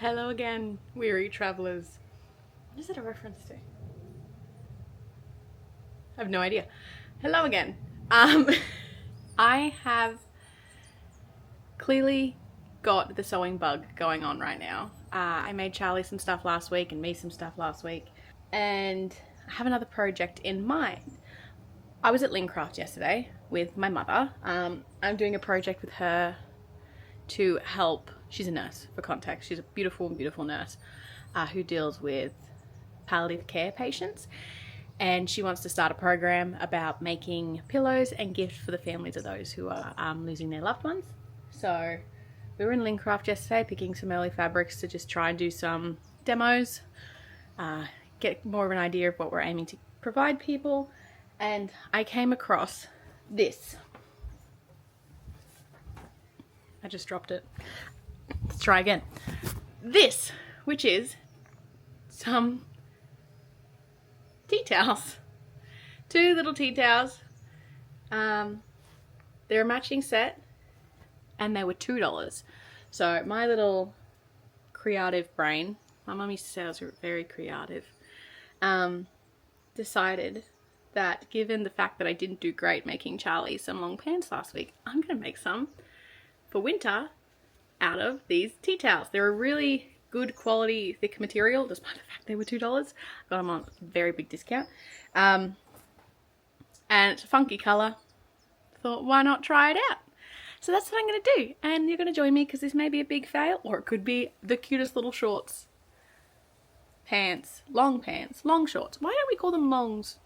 Hello again, weary travellers. What is it a reference to? I have no idea. Hello again. I have clearly got the sewing bug going on right now. I made Charlie some stuff last week and me some stuff last week, and I have another project in mind. I was at Lincraft yesterday with my mother. I'm doing a project with her to help. She's a nurse, for context. She's a beautiful nurse who deals with palliative care patients, and she wants to start a program about making pillows and gifts for the families of those who are losing their loved ones. So we were in Lincraft yesterday picking some early fabrics to just try and do some demos, get more of an idea of what we're aiming to provide people, and I came across this. I just dropped it. Let's try again. This, which is some tea towels. 2 little tea towels. They're a matching set and they were $2. So my little creative brain, my mum used to say I was very creative, decided that given the fact that I didn't do great making Charlie some long pants last week, I'm going to make some for winter out of these tea towels. They're a really good quality, thick material, despite the fact they were $2. Got them on a very big discount. And it's a funky colour. Thought, why not try it out? So that's what I'm going to do. And you're going to join me because this may be a big fail, or it could be the cutest little shorts. Pants, long shorts. Why don't we call them longs?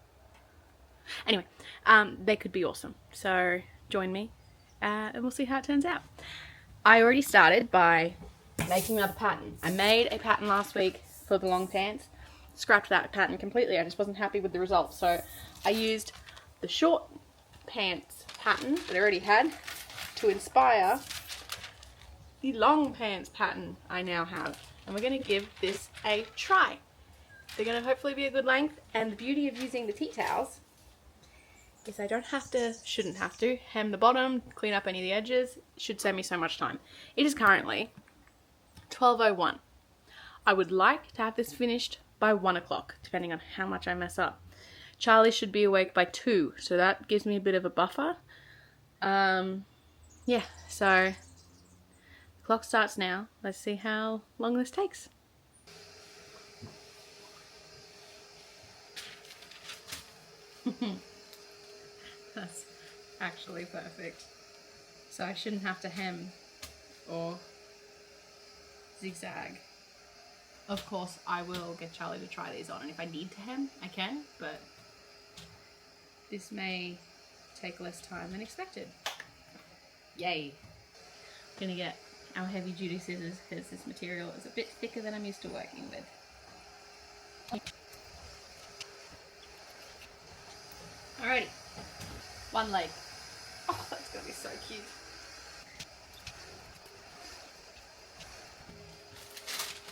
Anyway, they could be awesome. So join me and we'll see how it turns out. I already started by making another pattern. I made a pattern last week for the long pants, scrapped that pattern completely. I just wasn't happy with the results. So I used the short pants pattern that I already had to inspire the long pants pattern I now have. And we're going to give this a try. They're going to hopefully be a good length, and the beauty of using the tea towels is I shouldn't have to hem the bottom, clean up any of the edges. It should save me so much time. It is currently 12:01. I would like to have this finished by 1 o'clock, depending on how much I mess up. Charlie should be awake by 2, so that gives me a bit of a buffer. Yeah, so the clock starts now. Let's see how long this takes. That's actually perfect. So I shouldn't have to hem or zigzag. Of course, I will get Charlie to try these on, and if I need to hem, I can, but this may take less time than expected. Yay! I'm gonna get our heavy duty scissors because this material is a bit thicker than I'm used to working with. Alrighty. One leg. Oh, that's gonna be so cute.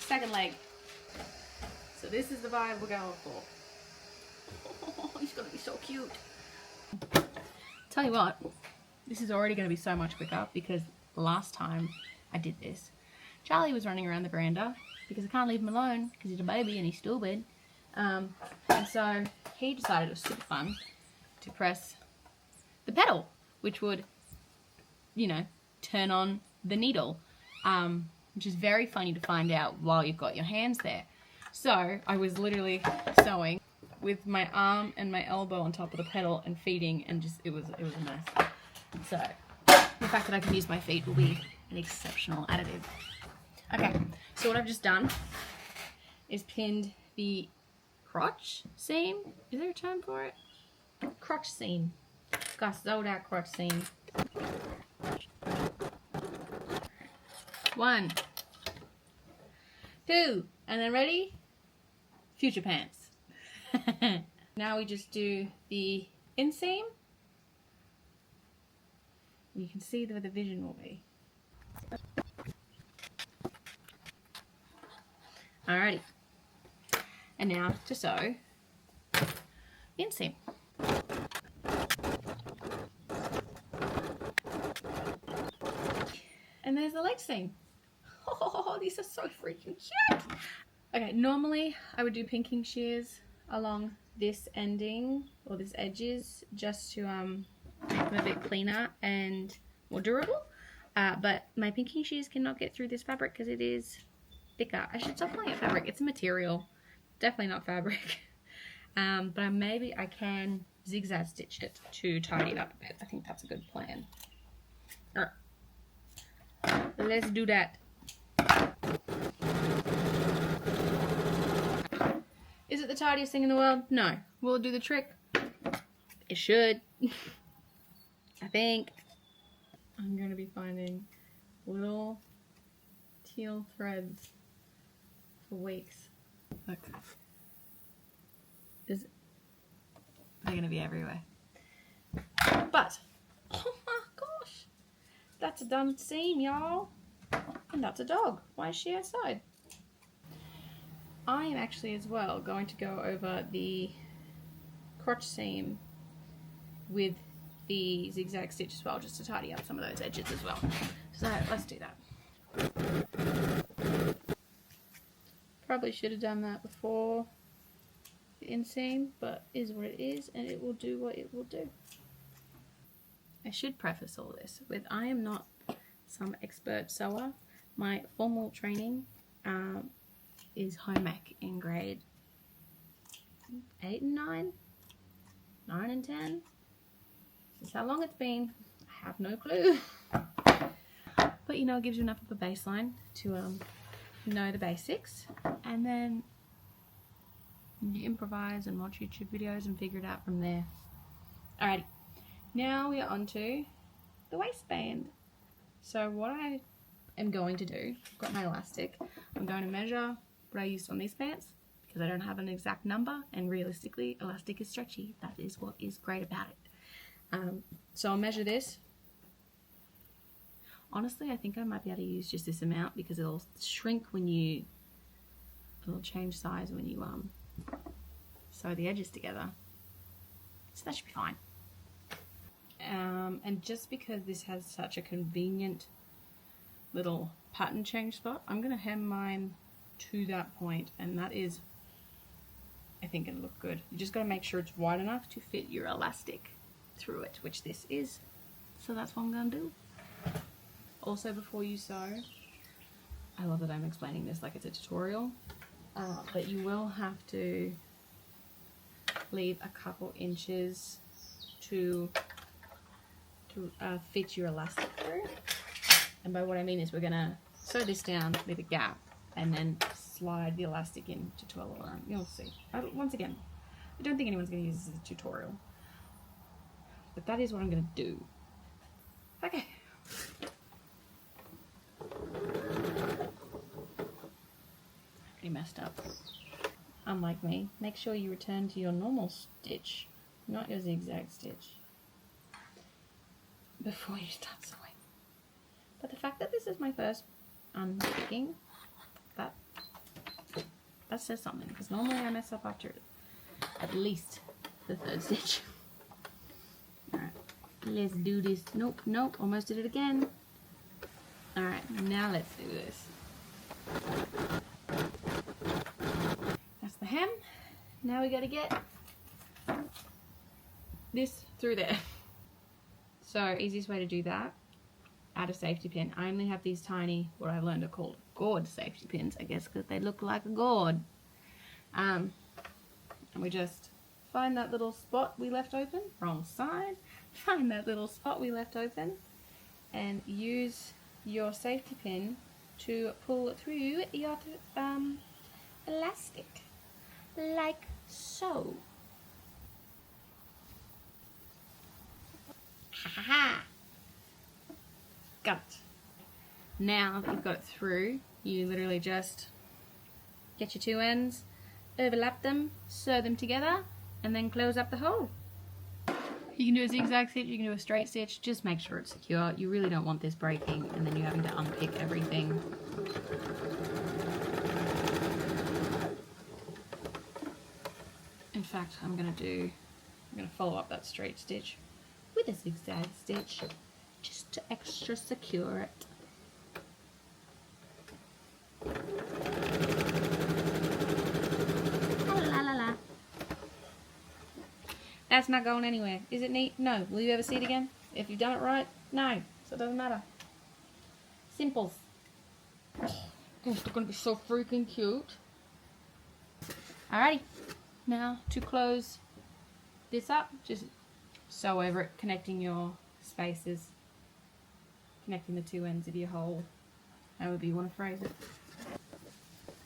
Second leg. So this is the vibe we're going for. Oh, he's gonna be so cute. Tell you what, this is already gonna be so much quicker because last time I did this, Charlie was running around the veranda because I can't leave him alone because he's a baby and he's stupid. And so he decided it was super fun to press the pedal, which would, you know, turn on the needle, which is very funny to find out while you've got your hands there. So I was literally sewing with my arm and my elbow on top of the pedal and feeding, and just it was a mess. So the fact that I can use my feet will be an exceptional additive. Okay, so what I've just done is pinned the crotch seam. Is there a term for it? Crotch seam. Got sewed out crotch seam. 1, 2, and then ready? Future pants. Now we just do the inseam. You can see where the vision will be. Alrighty. And now to sew the inseam. And there's the leg seam. Oh, these are so freaking cute. Okay, normally I would do pinking shears along this ending or this edges just to make them a bit cleaner and more durable. But my pinking shears cannot get through this fabric because it is thicker. I should stop calling it fabric. It's a material. Definitely not fabric. But maybe I can zigzag stitch it to tidy it up a bit. I think that's a good plan. All right. Let's do that. Is it the tidiest thing in the world? No. Will it do the trick? It should. I think. I'm going to be finding little teal threads for weeks. Look. They're going to be everywhere. But, oh my gosh. That's a done seam, y'all. And that's a dog. Why is she outside? I am actually as well going to go over the crotch seam with the zigzag stitch as well, just to tidy up some of those edges as well. So let's do that. Probably should have done that before the inseam, but is what it is, and it will do what it will do. I should preface all this with I am not some expert sewer. My formal training is home ec in grade 8 and 9, 9 and 10. This is how long it's been. I have no clue. But you know, it gives you enough of a baseline to know the basics, and then you improvise and watch YouTube videos and figure it out from there. Alrighty, now we are on to the waistband. So what I am going to do, I've got my elastic, I'm going to measure what I used on these pants because I don't have an exact number, and realistically elastic is stretchy. That is what is great about it. So I'll measure this. Honestly, I think I might be able to use just this amount because it'll shrink when it'll change size when you sew the edges together. So that should be fine. And just because this has such a convenient little pattern change spot, I'm going to hem mine to that point, and that is, I think it'll look good. You just got to make sure it's wide enough to fit your elastic through it, which this is. So that's what I'm going to do. Also, before you sew, I love that I'm explaining this like it's a tutorial, but you will have to leave a couple inches to fit your elastic through. And by what I mean is we're going to sew this down with a gap and then slide the elastic in to twirl it around. You'll see. Once again, I don't think anyone's going to use this as a tutorial, but that is what I'm going to do. Okay. Pretty messed up. Unlike me, make sure you return to your normal stitch, not your zigzag stitch, before you start sewing. But the fact that this is my first unpicking, that says something, because normally I mess up after at least the third stitch. Alright, let's do this. Nope, nope, almost did it again. Alright, now let's do this. That's the hem. Now we gotta get this through there. So, easiest way to do that, add a safety pin. I only have these tiny, what I learned are called gourd safety pins, I guess, because they look like a gourd. And we just find that little spot we left open, wrong side, find that little spot we left open, and use your safety pin to pull through your elastic, like so. Ha! Got it. Now that you've got it through, you literally just get your two ends, overlap them, sew them together, and then close up the hole. You can do a zigzag stitch, you can do a straight stitch, just make sure it's secure. You really don't want this breaking and then you having to unpick everything. In fact, I'm gonna follow up that straight stitch with a zigzag stitch just to extra secure it. That's not going anywhere. Is it neat? No. Will you ever see it again? If you've done it right? No. So it doesn't matter. Simples. Oh, gosh, they're going to be so freaking cute. Alrighty. Now to close this up, just sew over it, connecting your spaces. Connecting the two ends of your hole. However you want to phrase it.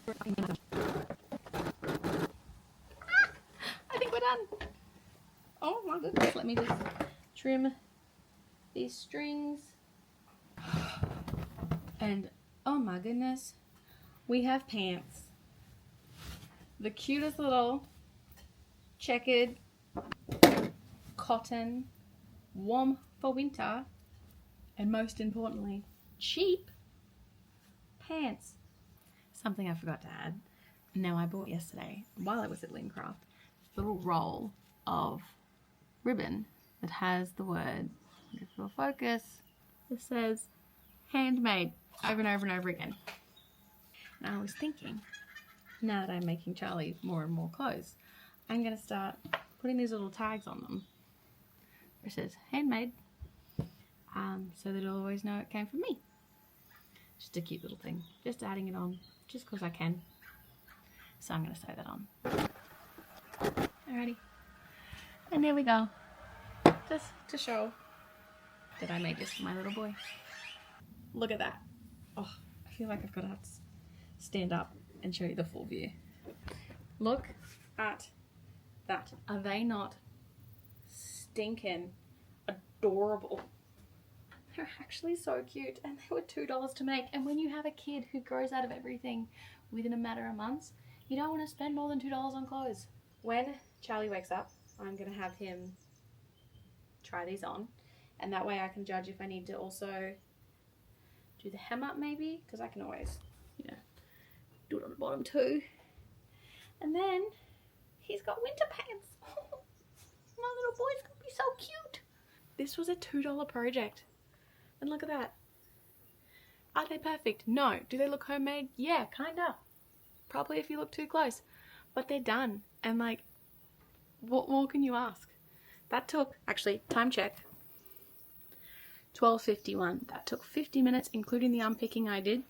I think we're done. Oh my goodness, let me just trim these strings. And oh my goodness, we have pants. The cutest little checkered cotton, warm for winter, and most importantly, cheap pants. Something I forgot to add. Now I bought yesterday, while I was at Lincraft, this little roll of ribbon that has the word, if we'll focus, it says handmade over and over and over again. And I was thinking, now that I'm making Charlie more and more clothes, I'm going to start putting these little tags on them. It says handmade, so that he'll always know it came from me. Just a cute little thing. Just adding it on, just because I can. So I'm going to sew that on. Alrighty. And there we go. Just to show that I made this for my little boy. Look at that. Oh, I feel like I've got to have to stand up and show you the full view. Look at that. Are they not stinking adorable? They're actually so cute, and they were $2 to make. And when you have a kid who grows out of everything within a matter of months, you don't want to spend more than $2 on clothes. When Charlie wakes up, I'm going to have him try these on, and that way I can judge if I need to also do the hem up maybe, because I can always, you know, do it on the bottom too. And then he's got winter pants. My little boy's going to be so cute. This was a $2 project. And look at that. Are they perfect? No. Do they look homemade? Yeah, kinda. Probably if you look too close. But they're done. And like, what more can you ask? That took, actually, time check, 12:51. That took 50 minutes, including the unpicking I did.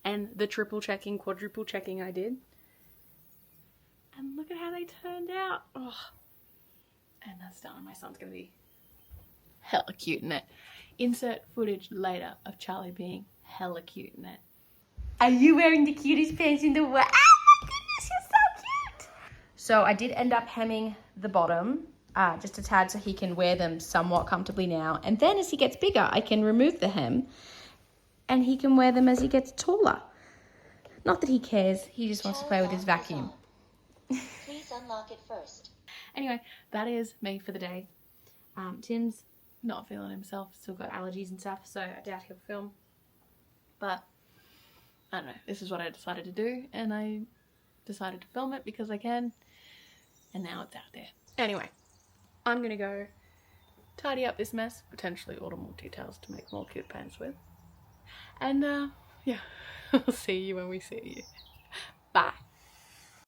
And the triple checking, quadruple checking I did. And look at how they turned out. Oh. And that's done. My son's going to be hella cute in it. Insert footage later of Charlie being hella cute in it. Are you wearing the cutest pants in the world? Oh my goodness, you're so cute! So I did end up hemming the bottom just a tad so he can wear them somewhat comfortably now. And then as he gets bigger, I can remove the hem and he can wear them as he gets taller. Not that he cares, he just wants to play with his vacuum. Please unlock it first. Anyway, that is me for the day. Tim's not feeling himself, still got allergies and stuff, so I doubt he'll film. But I don't know, this is what I decided to do, and I decided to film it because I can, and now it's out there. Anyway, I'm gonna go tidy up this mess, potentially order more details to make more cute pants with. And yeah, I'll see you when we see you. Bye.